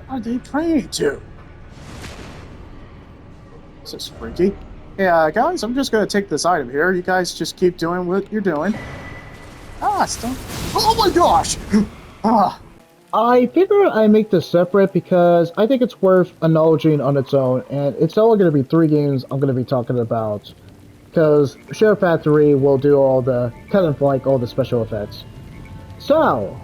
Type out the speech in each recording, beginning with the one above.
are they praying to? This is freaky. Yeah, guys, I'm just gonna take this item here. You guys just keep doing what you're doing. Ah, stop. Oh my gosh! Ah, I figure I make this separate because I think it's worth acknowledging on its own, and it's only going to be 3 games I'm going to be talking about, because Share Factory will do all the, kind of like all the special effects. So,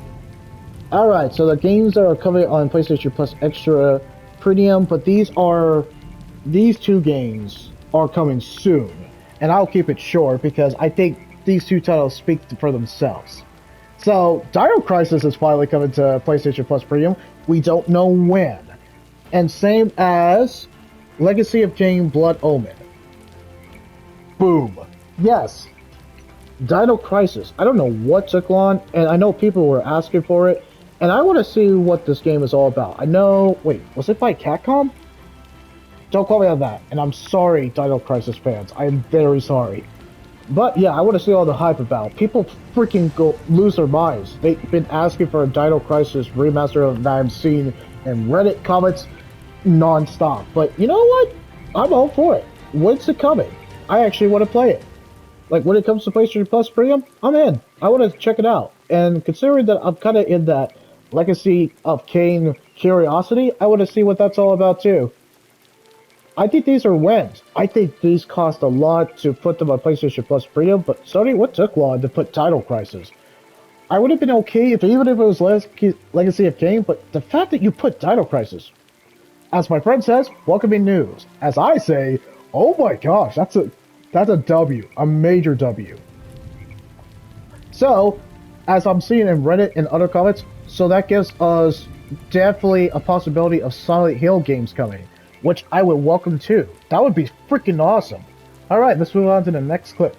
alright, so the games that are coming on PlayStation Plus Extra Premium, but these 2 games are coming soon, and I'll keep it short because I think these 2 titles speak for themselves. So, Dino Crisis is finally coming to PlayStation Plus Premium. We don't know when. And same as Legacy of Kain Blood Omen. Boom. Yes, Dino Crisis. I don't know what took long, and I know people were asking for it, and I want to see what this game is all about. I know. Wait, was it by Capcom? Don't quote me on that. And I'm sorry, Dino Crisis fans. I am very sorry. But yeah, I want to see all the hype about. People freaking go lose their minds. They've been asking for a Dino Crisis remaster that I'm seeing in Reddit comments non-stop. But you know what? I'm all for it. When's it coming? I actually want to play it. Like when it comes to PlayStation Plus Premium, I'm in. I want to check it out. And considering that I'm kind of in that Legacy of Kain curiosity, I want to see what that's all about too. I think these are wins. I think these cost a lot to put them on PlayStation Plus Premium, but Sony, what took long to put Title Crisis? I would have been okay if even if it was Legacy of Kain, but the fact that you put Title Crisis, as my friend says, welcoming news. As I say, oh my gosh, that's a W, a major W. So, as I'm seeing in Reddit and other comments, so that gives us definitely a possibility of Silent Hill games coming, which I would welcome too. That would be freaking awesome. Alright, let's move on to the next clip.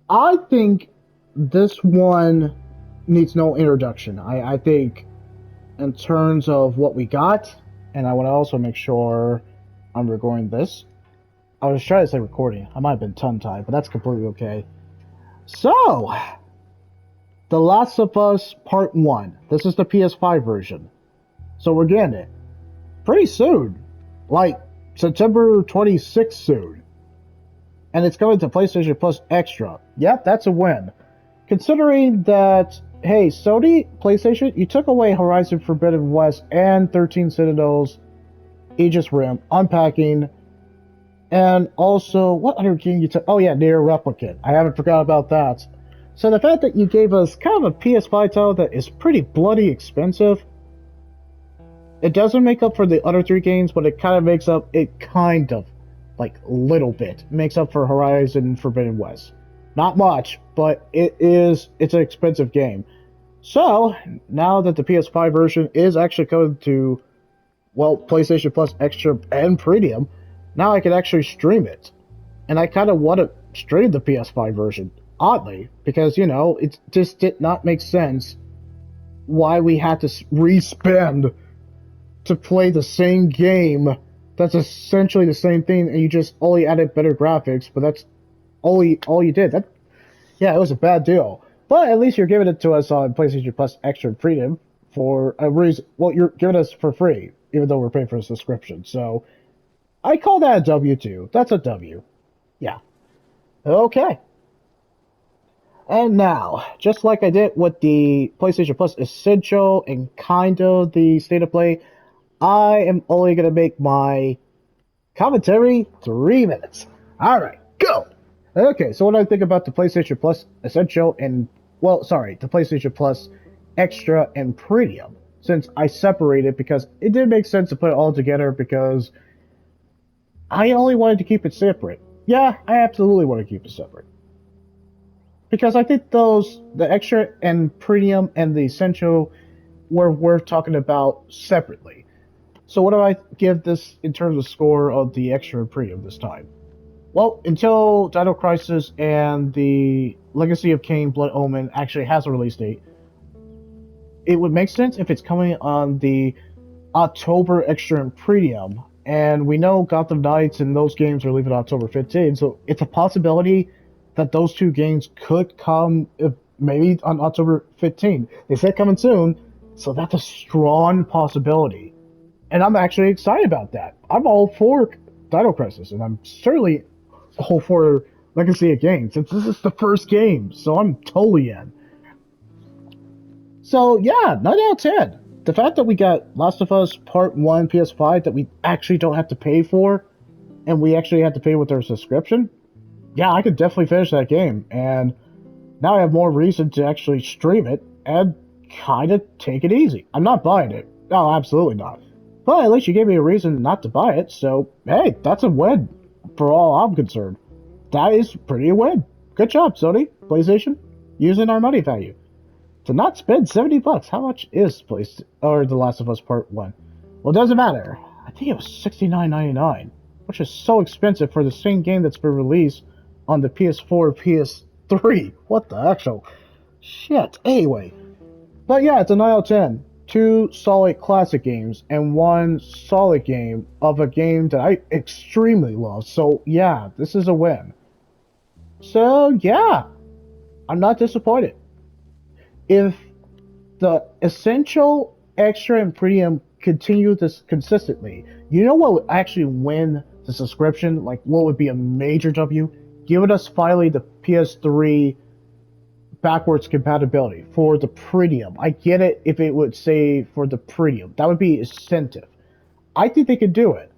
I think this one needs no introduction. I think in terms of what we got, and I want to also make sure I'm recording this. I was trying to say recording. I might have been tongue-tied, but that's completely okay. So, The Last of Us Part 1. This is the PS5 version. So we're getting it pretty soon. Like, September 26th soon. And it's coming to PlayStation Plus Extra. Yep, that's a win. Considering that, hey, Sony, PlayStation, you took away Horizon Forbidden West and 13 Citadels, Aegis Rim, Unpacking, and also, what other game you took? Oh yeah, Nier Replicant. I haven't forgot about that. So the fact that you gave us kind of a PS5 title that is pretty bloody expensive, it doesn't make up for the other 3 games, but it kind of makes up, like, little bit, makes up for Horizon Forbidden West. Not much, but it's an expensive game. So, now that the PS5 version is actually coming to, well, PlayStation Plus Extra and Premium, now I can actually stream it. And I kind of want to stream the PS5 version, oddly, because, you know, it just did not make sense why we had to re-spend to play the same game that's essentially the same thing, and you just only added better graphics, but that's all you did. Yeah, it was a bad deal. But at least you're giving it to us on PlayStation Plus Extra Premium for a reason. Well, you're giving us for free, even though we're paying for a subscription. So I call that a W too. That's a W. Yeah. Okay. And now, just like I did with the PlayStation Plus Essential and kind of the State of Play, I am only going to make my commentary 3 minutes. Alright, go! Okay, so what I think about the PlayStation Plus Essential and, well, sorry, the PlayStation Plus Extra and Premium, since I separated because it didn't make sense to put it all together because I only wanted to keep it separate. Yeah, I absolutely want to keep it separate. Because I think the Extra and Premium and the Essential were worth talking about separately. So what do I give this in terms of score of the Extra and Premium this time? Well, until Dino Crisis and the Legacy of Kain Blood Omen actually has a release date, it would make sense if it's coming on the October Extra and Premium. And we know Gotham Knights and those games are leaving October 15th, so it's a possibility that those 2 games could come maybe on October 15th. They said coming soon, So that's a strong possibility. And I'm actually excited about that. I'm all for Dino Crisis, and I'm certainly all for Legacy of Games, since this is the first game, so I'm totally in. So yeah, 9 out of 10. The fact that we got Last of Us Part 1 PS5 that we actually don't have to pay for, and we actually have to pay with our subscription, yeah, I could definitely finish that game. And now I have more reason to actually stream it and kind of take it easy. I'm not buying it. No, absolutely not. But at least you gave me a reason not to buy it, so hey, that's a win for all I'm concerned. That is pretty a win. Good job, Sony, PlayStation, using our money value. To not spend $70, how much is The Last of Us Part 1? Well, it doesn't matter. I think it was $69.99, which is so expensive for the same game that's been released on the PS4, PS3. What the actual shit? Anyway, but yeah, it's a 9 out of 10. Two solid classic games and one solid game of a game that I extremely love. So yeah, this is a win. So yeah, I'm not disappointed. If the essential, extra, and premium continue this consistently, you know what would actually win the subscription? Like, what would be a major W? Giving us finally the PS3 backwards compatibility for the premium. I get it if it would say for the premium. That would be incentive. I think they could do it.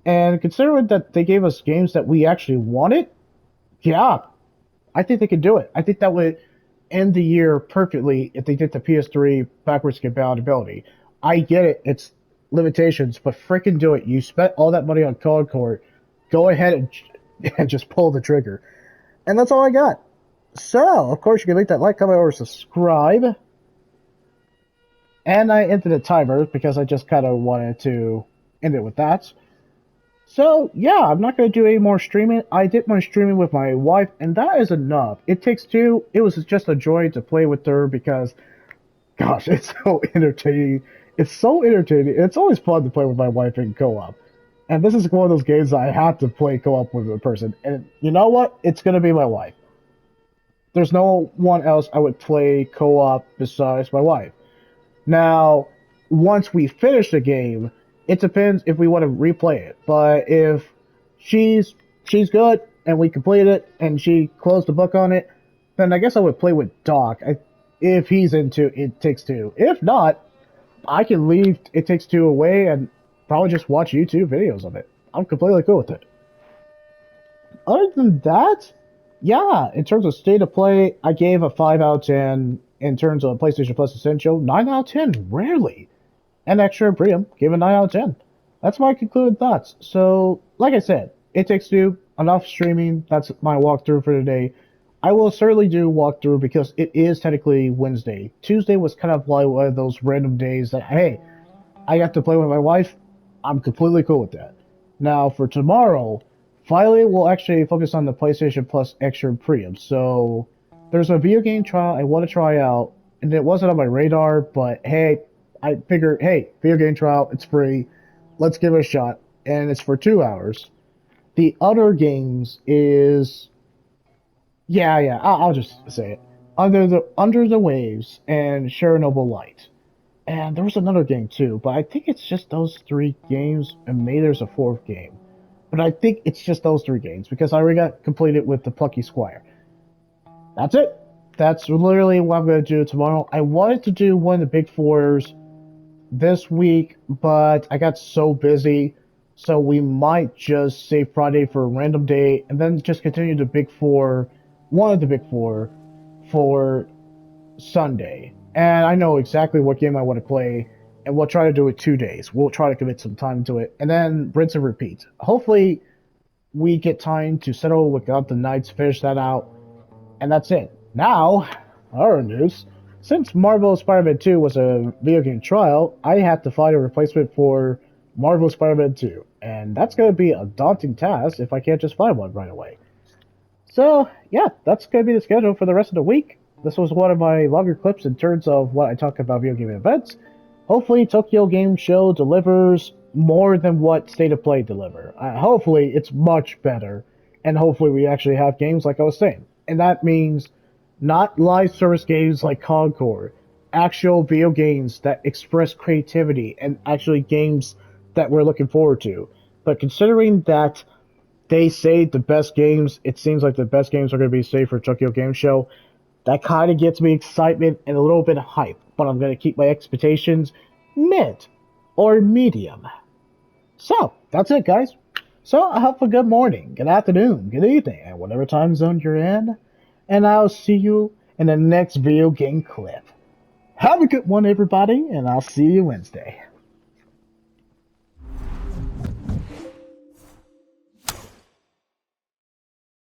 And considering that they gave us games that we actually wanted, yeah, I think they could do it. I think that would end the year perfectly if they did the PS3 backwards compatibility. I get it, it's limitations, but freaking do it. You spent all that money on Concord. Go ahead and just pull the trigger. And that's all I got. So, of course, you can leave that like, comment, or subscribe. And I ended the timer because I just kind of wanted to end it with that. So, yeah, I'm not going to do any more streaming. I did my streaming with my wife, and that is enough. It Takes Two, it was just a joy to play with her because, gosh, it's so entertaining. It's so entertaining. It's always fun to play with my wife in co-op. And this is one of those games that I have to play co-op with a person. And you know what? It's going to be my wife. There's no one else I would play co-op besides my wife. Now, once we finish the game, it depends if we want to replay it. But if she's good and we complete it and she closed the book on it, then I guess I would play with Doc if he's into It Takes Two. If not, I can leave It Takes Two away and probably just watch YouTube videos of it. I'm completely cool with it. Other than that, yeah, in terms of state of play, I gave a 5 out of 10. In terms of PlayStation Plus Essential, 9 out of 10, rarely. And Extra and Premium, gave a 9 out of 10. That's my concluded thoughts. So, like I said, It Takes Two, enough streaming. That's my walkthrough for today. I will certainly do walkthrough because it is technically Wednesday. Tuesday was kind of like one of those random days that, hey, I got to play with my wife. I'm completely cool with that. Now, for tomorrow, finally, we'll actually focus on the PlayStation Plus Extra and Premium. So, there's a video game trial I want to try out, and it wasn't on my radar, but hey, I figured, hey, video game trial, it's free. Let's give it a shot. And it's for 2 hours. The other games is, yeah, I'll just say it. Under the Waves and Chernobyl Light. And there was another game too, but I think it's just those 3 games, and maybe there's a 4th game. But I think it's just those 3 games, because I already got completed with the Plucky Squire. That's it. That's literally what I'm going to do tomorrow. I wanted to do one of the Big Fours this week, but I got so busy, so we might just save Friday for a random day, and then just continue the Big Four, one of the Big Four, for Sunday. And I know exactly what game I want to play, and we'll try to do it 2 days. We'll try to commit some time to it, and then rinse and repeat. Hopefully, we get time to settle with God the Knights, finish that out, and that's it. Now, our news. Since Marvel Spider-Man 2 was a video game trial, I had to find a replacement for Marvel Spider-Man 2. And that's going to be a daunting task if I can't just find one right away. So, yeah, that's going to be the schedule for the rest of the week. This was one of my longer clips in terms of what I talk about video game events. Hopefully, Tokyo Game Show delivers more than what State of Play deliver. Hopefully, it's much better. And hopefully, we actually have games like I was saying. And that means not live service games like Concord, actual video games that express creativity and actually games that we're looking forward to. But considering that they say the best games, it seems like the best games are going to be saved for Tokyo Game Show. That kind of gets me excitement and a little bit of hype, but I'm going to keep my expectations mid or medium. So, that's it, guys. So, have a good morning, good afternoon, good evening, and whatever time zone you're in. And I'll see you in the next video game clip. Have a good one, everybody, and I'll see you Wednesday.